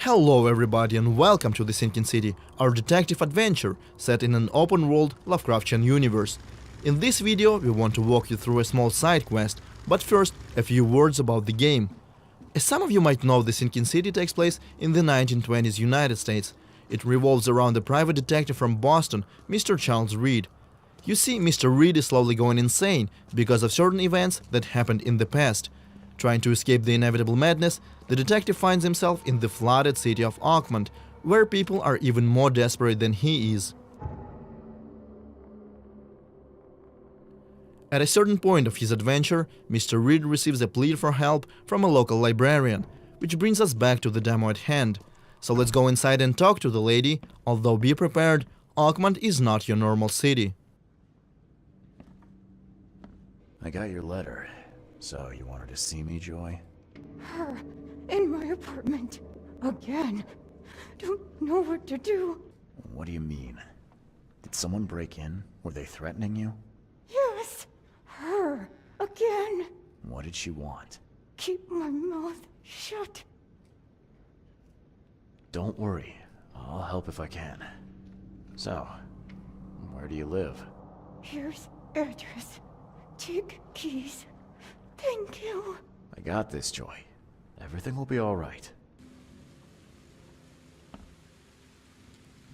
Hello everybody and welcome to The Sinking City, our detective adventure set in an open-world Lovecraftian universe. In this video we want to walk you through a small side quest, but first a few words about the game. As some of you might know, The Sinking City takes place in the 1920s United States. It revolves around a private detective from Boston, Mr. Charles Reed. You see, Mr. Reed is slowly going insane because of certain events that happened in the past. Trying to escape the inevitable madness, the detective finds himself in the flooded city of Oakmont, where people are even more desperate than he is. At a certain point of his adventure, Mr. Reed receives a plea for help from a local librarian, which brings us back to the demo at hand. So let's go inside and talk to the lady, although be prepared, Oakmont is not your normal city. I got your letter. So, you wanted to see me, Joy? Her in my apartment. Again. Don't know what to do. What do you mean? Did someone break in? Were they threatening you? Yes. Her. Again. What did she want? Keep my mouth shut. Don't worry. I'll help if I can. So, where do you live? Here's address. Take keys. Thank you. I got this, Joy. Everything will be alright.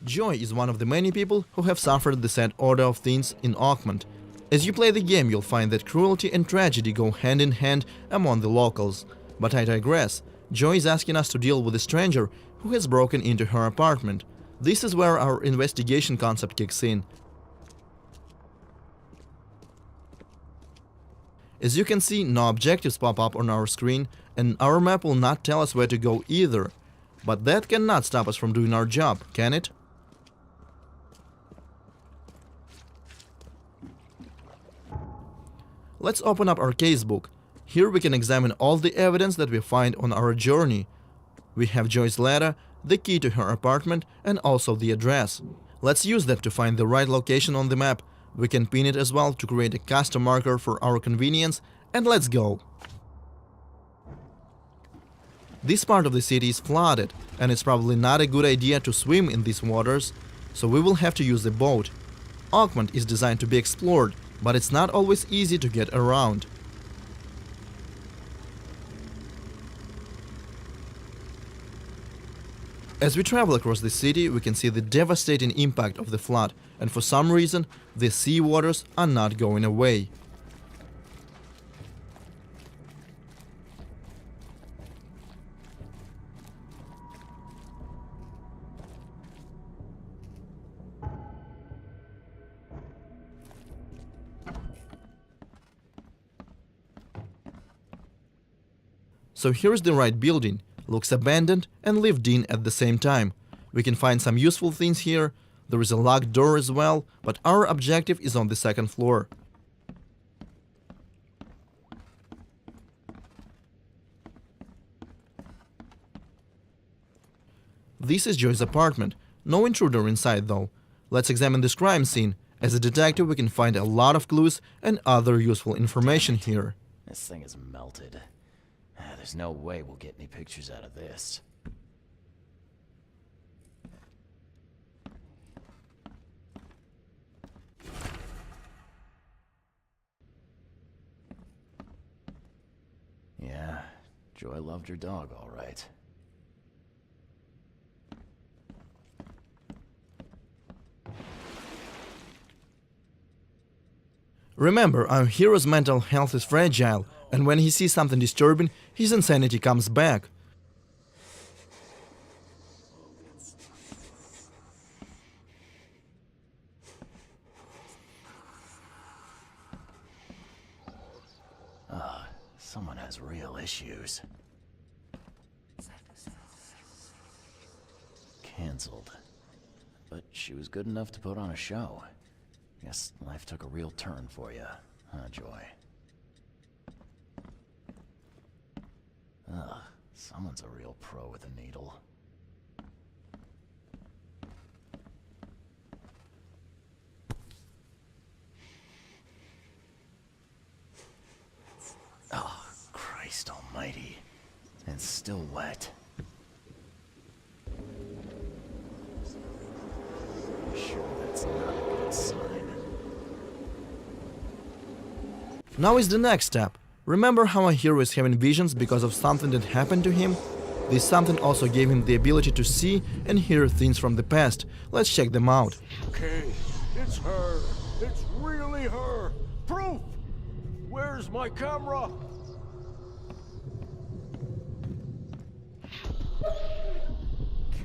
Joy is one of the many people who have suffered the sad order of things in Oakmont. As you play the game, you'll find that cruelty and tragedy go hand in hand among the locals. But I digress. Joy is asking us to deal with a stranger who has broken into her apartment. This is where our investigation concept kicks in. As you can see, no objectives pop up on our screen, and our map will not tell us where to go either. But that cannot stop us from doing our job, can it? Let's open up our casebook. Here we can examine all the evidence that we find on our journey. We have Joy's letter, the key to her apartment, and also the address. Let's use that to find the right location on the map. We can pin it as well to create a custom marker for our convenience, and let's go! This part of the city is flooded, and it's probably not a good idea to swim in these waters, so we will have to use a boat. Oakmont is designed to be explored, but it's not always easy to get around. As we travel across the city, we can see the devastating impact of the flood, and for some reason, the sea waters are not going away. So here's the right building. Looks abandoned and lived in at the same time. We can find some useful things here. There is a locked door as well, but our objective is on the second floor. This is Joy's apartment. No intruder inside though. Let's examine this crime scene. As a detective, we can find a lot of clues and other useful information here. This thing is melted. There's no way we'll get any pictures out of this. Yeah, Joy loved her dog, all right. Remember, our hero's mental health is fragile, and when he sees something disturbing, his insanity comes back. Someone has real issues. Cancelled. But she was good enough to put on a show. Guess life took a real turn for you, huh, Joy? Ugh, someone's a real pro with a needle. Oh, Christ almighty. And still wet. Now is the next step. Remember how our hero is having visions because of something that happened to him? This something also gave him the ability to see and hear things from the past. Let's check them out. Okay, it's her. It's really her. Proof! Where's my camera?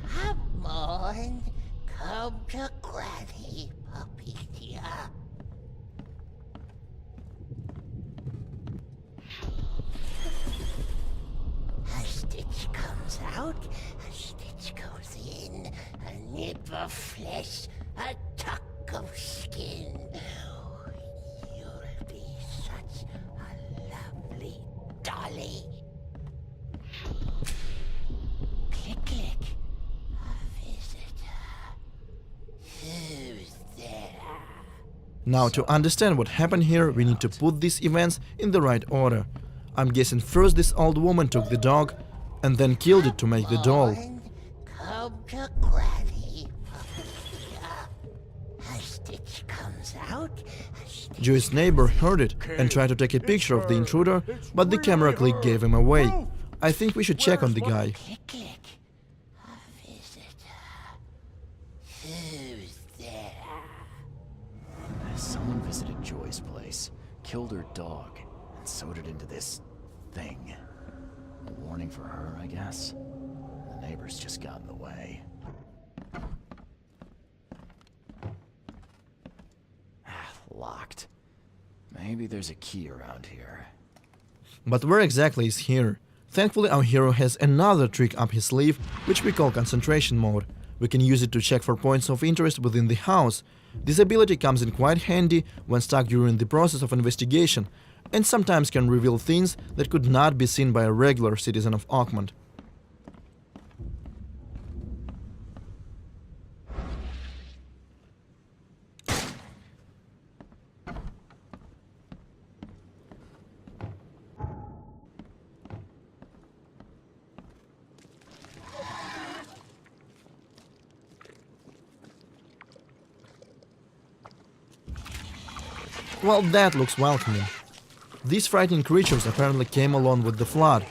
Come on, come to Granny, puppy dear. A stitch comes out, a stitch goes in, a nip of flesh, a tuck of skin. You'll be such a lovely dolly. Click, click. A visitor. Who's there? Now, to understand what happened here, we need to put these events in the right order. I'm guessing first this old woman took the dog and then killed it to make the doll. Come to Granny, puppy dear. A stitch comes out, a stitch Joey's neighbor heard it and tried to take a picture of the intruder, but the camera click gave him away. I think we should check on the guy. click, click. A visitor. Who's there? Someone visited Joy's place, killed her dog, and sewed it into this thing. A warning for her, I guess. The neighbors just got in the way. Locked. Maybe there's a key around here. But where exactly is here? Thankfully, our hero has another trick up his sleeve, which we call concentration mode. We can use it to check for points of interest within the house. This ability comes in quite handy when stuck during the process of investigation, and sometimes can reveal things that could not be seen by a regular citizen of Oakmont. Well, that looks welcoming. These frightening creatures apparently came along with the flood.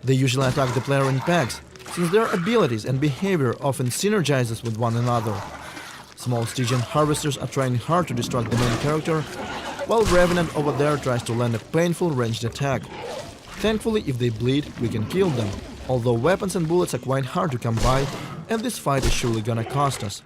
They usually attack the player in packs, since their abilities and behavior often synergizes with one another. Small Stygian harvesters are trying hard to distract the main character, while Revenant over there tries to land a painful ranged attack. Thankfully, if they bleed, we can kill them, although weapons and bullets are quite hard to come by, and this fight is surely gonna cost us.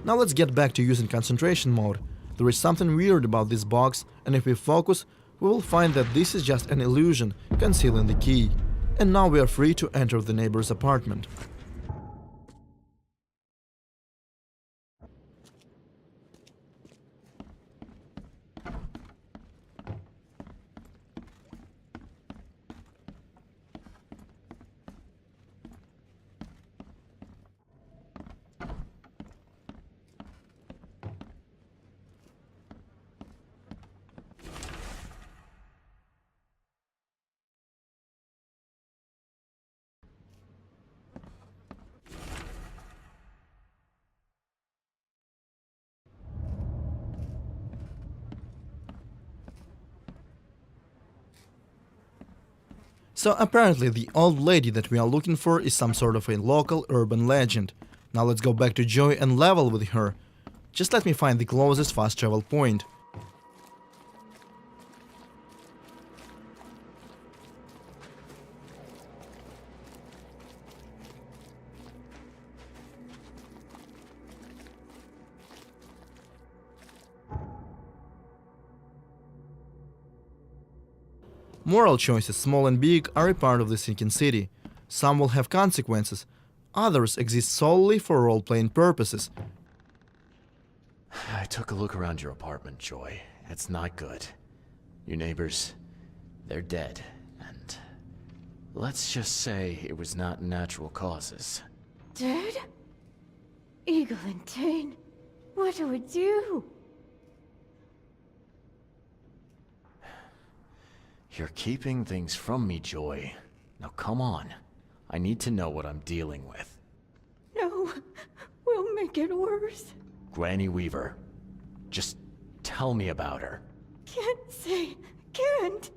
Now let's get back to using concentration mode. There is something weird about this box, and if we focus, we will find that this is just an illusion concealing the key. And now we are free to enter the neighbor's apartment. So apparently the old lady that we are looking for is some sort of a local urban legend. Now let's go back to Joy and level with her. Just let me find the closest fast travel point. Moral choices, small and big, are a part of the sinking city. Some will have consequences, others exist solely for role-playing purposes. I took a look around your apartment, Joy. It's not good. Your neighbors, they're dead, and let's just say it was not natural causes. Dead? Eagle and Tane, what do we do? You're keeping things from me, Joy. Now come on. I need to know what I'm dealing with. No, we'll make it worse. Granny Weaver. Just tell me about her. Can't say, can't.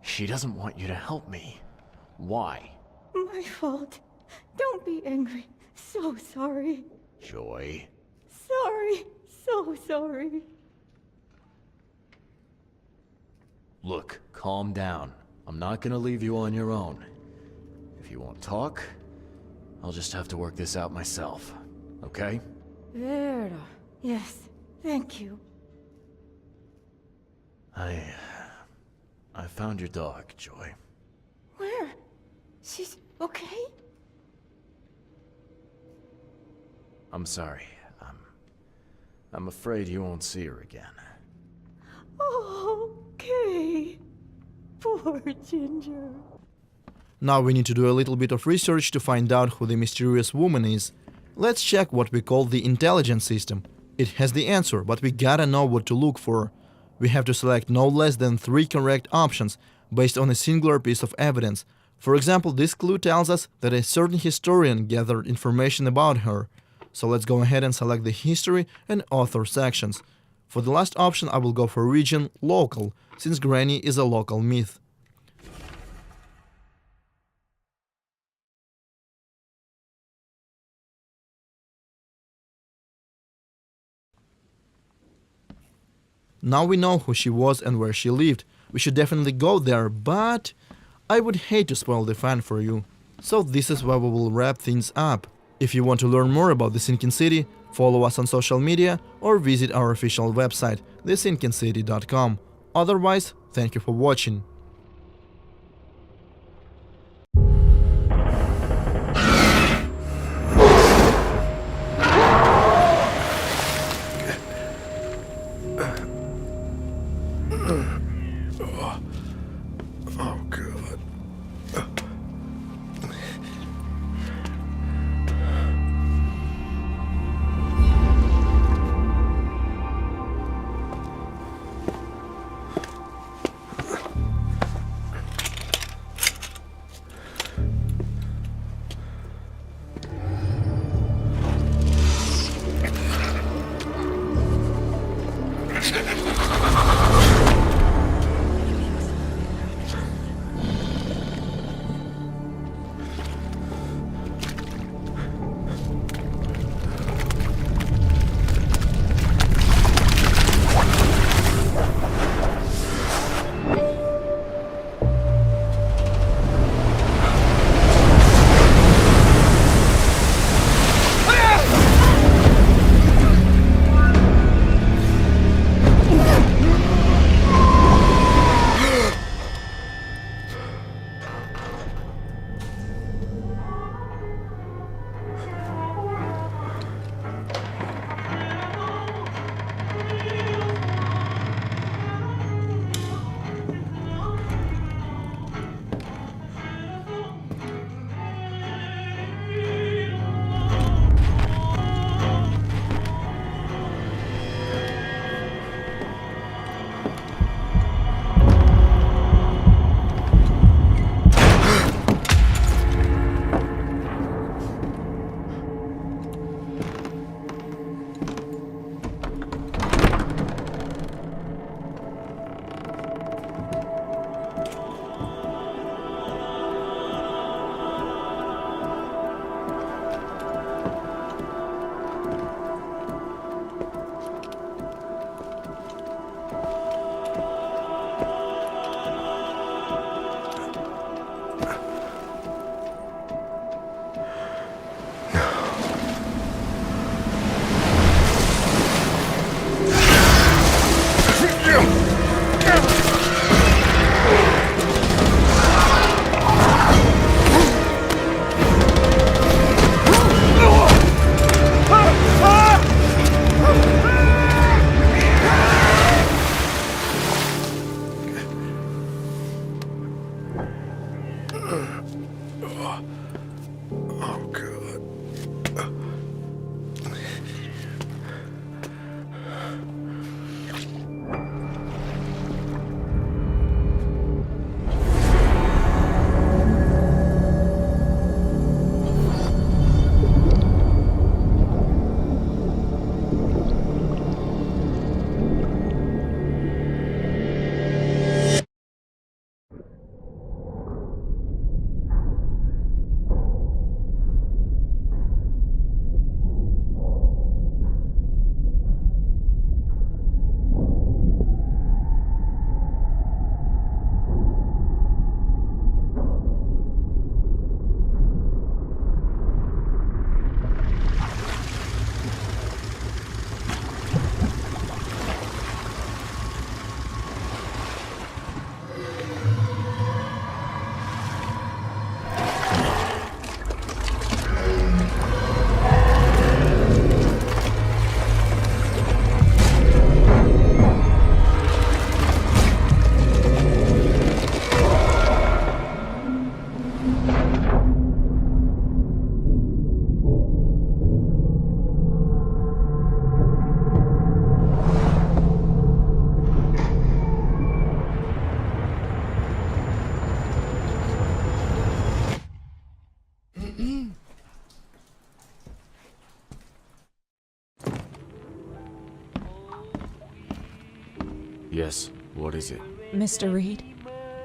She doesn't want you to help me. Why? My fault. Don't be angry. So sorry. Joy. Sorry. So sorry. Look, calm down. I'm not gonna leave you on your own. If you won't talk, I'll just have to work this out myself. Okay? Vera. Yes, thank you. I found your dog, Joy. Where? She's okay? I'm sorry. I'm afraid you won't see her again. Okay. Poor Ginger. Now we need to do a little bit of research to find out who the mysterious woman is. Let's check what we call the intelligence system. It has the answer, but we gotta know what to look for. We have to select no less than 3 correct options based on a singular piece of evidence. For example, this clue tells us that a certain historian gathered information about her. So let's go ahead and select the history and author sections. For the last option, I will go for region local, since Granny is a local myth. Now we know who she was and where she lived. We should definitely go there, but I would hate to spoil the fun for you. So this is where we will wrap things up. If you want to learn more about the Sinking City, follow us on social media or visit our official website, thesinkincity.com. Otherwise, thank you for watching. Oh, God. Yes, what is it? Mr. Reed?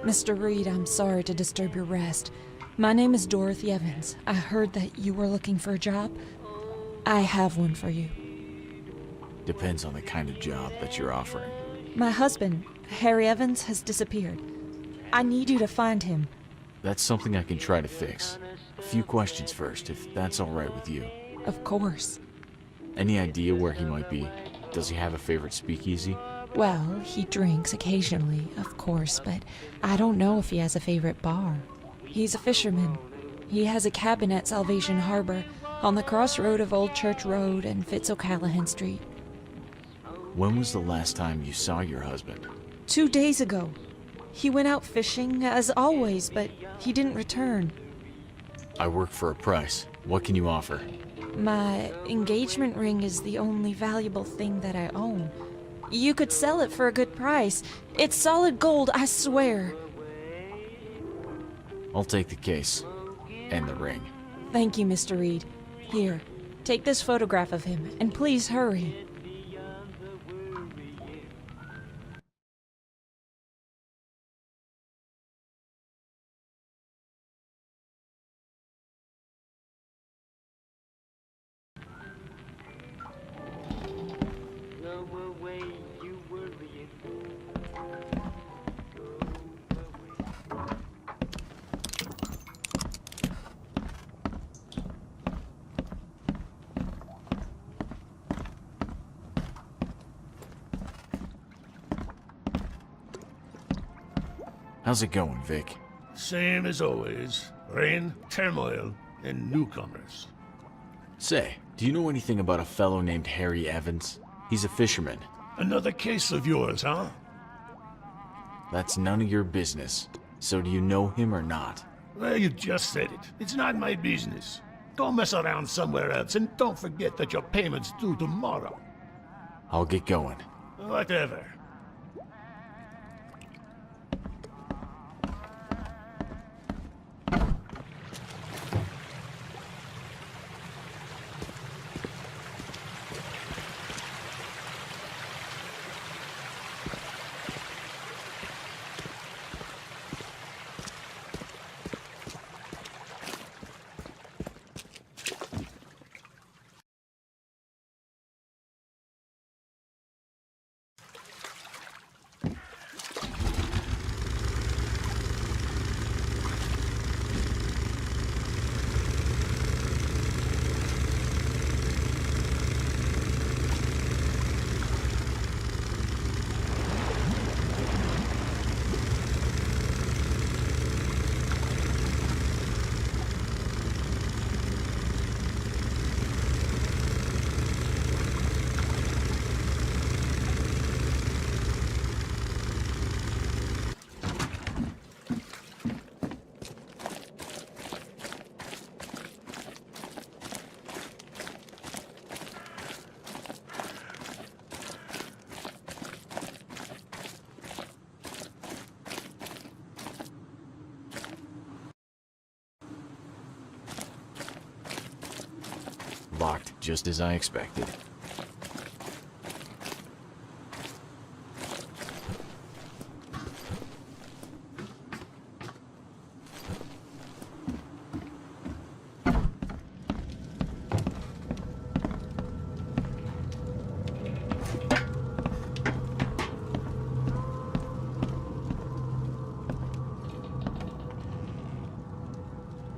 Mr. Reed, I'm sorry to disturb your rest. My name is Dorothy Evans. I heard that you were looking for a job. I have one for you. Depends on the kind of job that you're offering. My husband, Harry Evans, has disappeared. I need you to find him. That's something I can try to fix. A few questions first, if that's alright with you. Of course. Any idea where he might be? Does he have a favorite speakeasy? Well, he drinks occasionally, of course, but I don't know if he has a favorite bar. He's a fisherman. He has a cabin at Salvation Harbor, on the crossroad of Old Church Road and Fitz-O'Callahan Street. When was the last time you saw your husband? 2 days ago. He went out fishing, as always, but he didn't return. I work for a price. What can you offer? My engagement ring is the only valuable thing that I own. You could sell it for a good price. It's solid gold, I swear. I'll take the case. And the ring. Thank you, Mr. Reed. Here, take this photograph of him, and please hurry. How's it going, Vic? Same as always. Rain, turmoil, and newcomers. Say, do you know anything about a fellow named Harry Evans? He's a fisherman. Another case of yours, huh? That's none of your business. So do you know him or not? Well, you just said it. It's not my business. Go mess around somewhere else, and don't forget that your payment's due tomorrow. I'll get going. Whatever. Locked, just as I expected.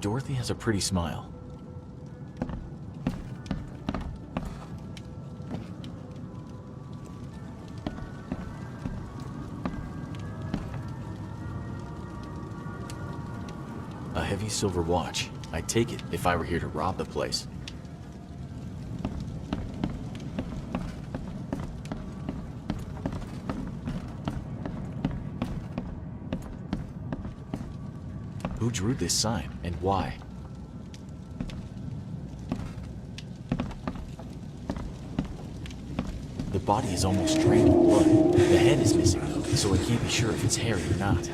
Dorothy has a pretty smile. A heavy silver watch. I'd take it if I were here to rob the place. Who drew this sign, and why? The body is almost drained of blood. The head is missing, so I can't be sure if it's Harry or not.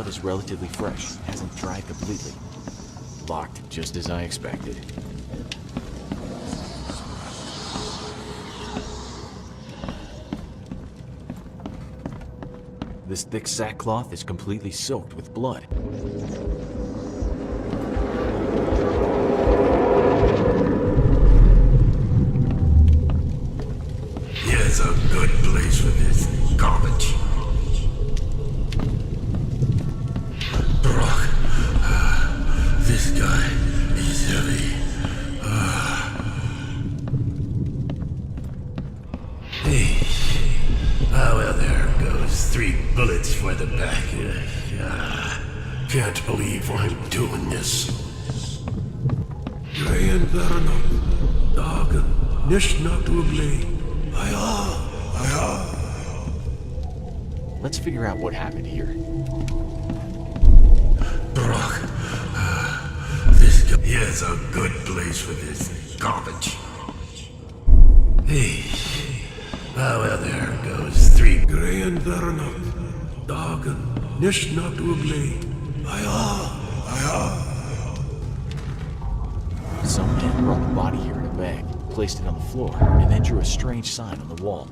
is relatively fresh, hasn't dried completely. Locked, just as I expected. This thick sackcloth is completely soaked with blood. Here's a good place for this garbage. Brock, this guy is heavy. Hey, well, there goes 3 bullets for the back. Can't believe I'm doing this. Grejen Vernon, dagen, nicht naturally. Let's figure out what happened here. Brock, this guy. Here's a good place for this garbage. Hey, well, there goes 3 Grejen Vernon, dagen, nicht naturally. Some man brought the body here in a bag, placed it on the floor, and then drew a strange sign on the wall.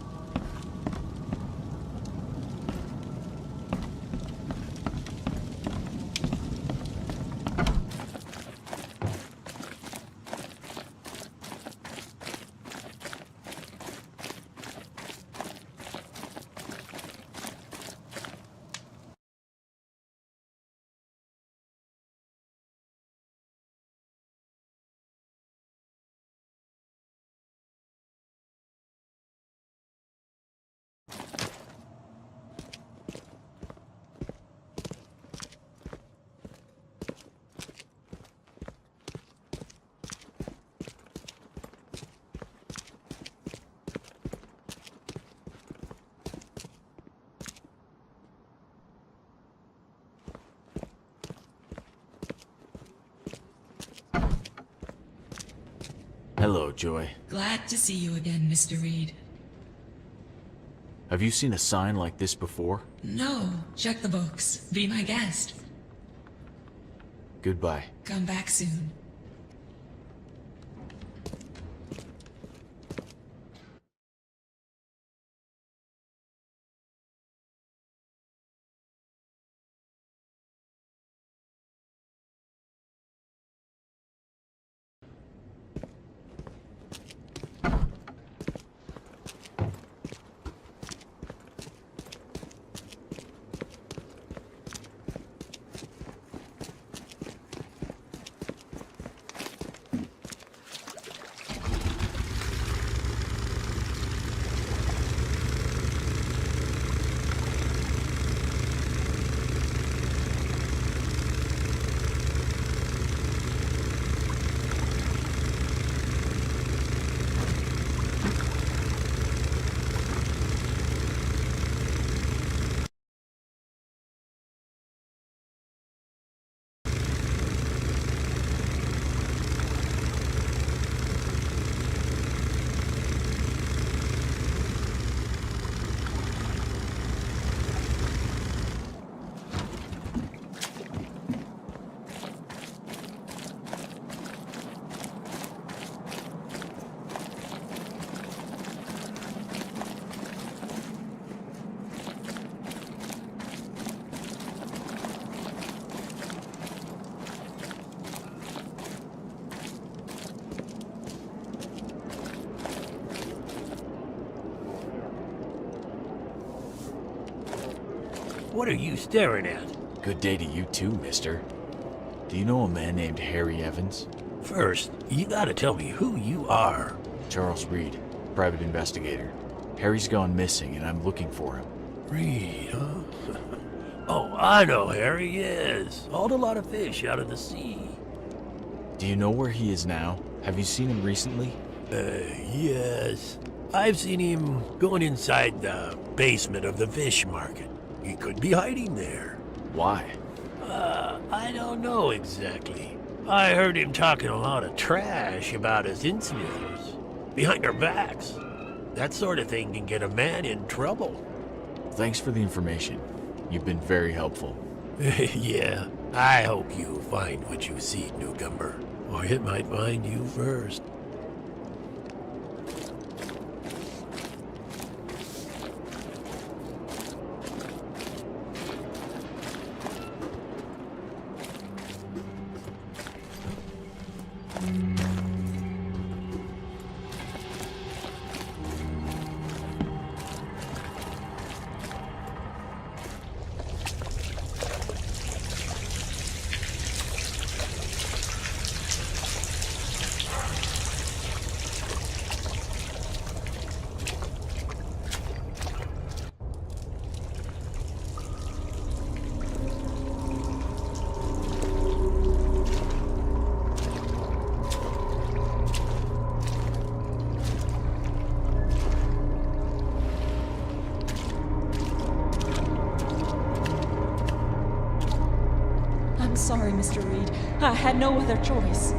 Hello, Joy. Glad to see you again, Mr. Reed. Have you seen a sign like this before? No, check the books. Be my guest. Goodbye. Come back soon. What are you staring at? Good day to you too, mister. Do you know a man named Harry Evans? First, you gotta tell me who you are. Charles Reed, private investigator. Harry's gone missing and I'm looking for him. Reed, huh? Oh, I know Harry, yes. Hauled a lot of fish out of the sea. Do you know where he is now? Have you seen him recently? Yes. I've seen him going inside the basement of the fish market. He could be hiding there. Why? I don't know exactly. I heard him talking a lot of trash about us insiders. Behind our backs. That sort of thing can get a man in trouble. Thanks for the information. You've been very helpful. Yeah, I hope you find what you seek, newcomer. Or it might find you first. I'm sorry, Mr. Reed. I had no other choice.